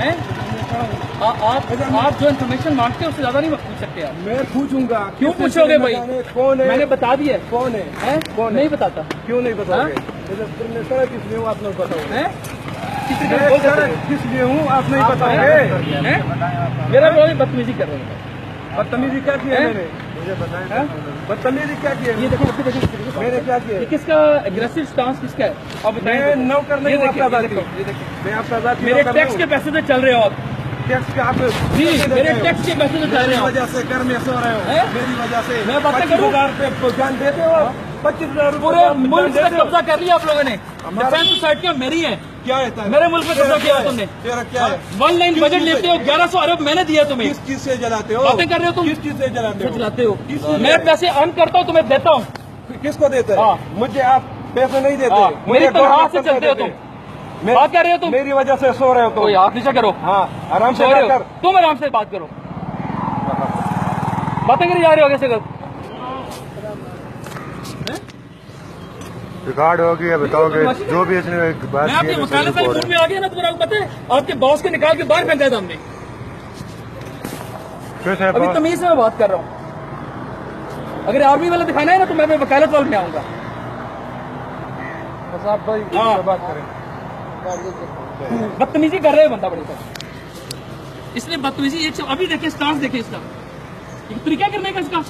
हैं? आप जो इन्फॉर्मेशन मांगते हैं उससे ज्यादा नहीं पूछ सकते आप। मैं पूछूंगा। क्यों पूछोगे भाई? कौन है? मैंने बता दिया। कौन है? कौन नहीं बताता। क्यों नहीं बताओगे? किस लिए हूँ आप नहीं बताओगे? किस लिए हूँ आप नहीं बताओगे? मेरा कोई बदतमीजी कर रहे हैं। बदतमीजी क्या की है मैंने? मुझे बताएं। बदतमीजी क्या की है? ये देखिए मैंने क्या किया? ये किसका एग्रेसिव स्टांस किसका है? अब बताएं। मैं नौकर नहीं हूँ आपका जाती। मैं आपका जाती मेरे टैक्स के पैसे से चल रहे हो आप। टैक्स के आप जी मेरे टैक्स के पैसे से चल रहे हो। वजह से घर में सो रहे हो मेरी वजह से। मैं बातें करूँ 25,000 पे जान देते हो? 25,000 पूरे मुल्क पे कब्जा कर लिया आप लोगों ने। डिफेंस सोसाइटी मेरी है। क्या है? मेरे मुल्क पे कब्जा किया तुमने। तेरा क्या है? 1 लाइन बजट लेते हो 1100 अरब मैंने दिया तुम्हें। किस चीज से जलाते हो? बातें कर रहे हो तुम? किस चीज से जलाते हो? मैं पैसे अर्न करता हूँ तुम्हें देता हूँ। किसको देते हैं? मुझे आप पैसे नहीं देते। मेरी तनख्वाह से चलते हो तुम। बात कर रहे हो तुम? मेरी वजह से सो रहे हो तुम। हाथ नीचे करो। हाँ आराम से सो रहे हो कर। तुम, आराम से बात करो। बातें करी जा रहे हो कैसे कर? रिकॉर्ड हो गया बताओगे जो भी इसने बात मैं आपके वकालत वाले मूड में आ गया ना, तुम्हारा पता है आपके बॉस के निकाल के बाहर फेंका था हमने। अभी तमीज से मैं बात कर रहा हूँ। अगर आर्मी वाला दिखाना है ना तो मैं वकालत वाले में आऊंगा। बस आप भाई बात करें। बदतमीजी कर रहे हो बंदा बड़ी सर। इसलिए बदतमीजी एक अभी देखिए स्टांस देखिए इसका, तरीका करने का इसका।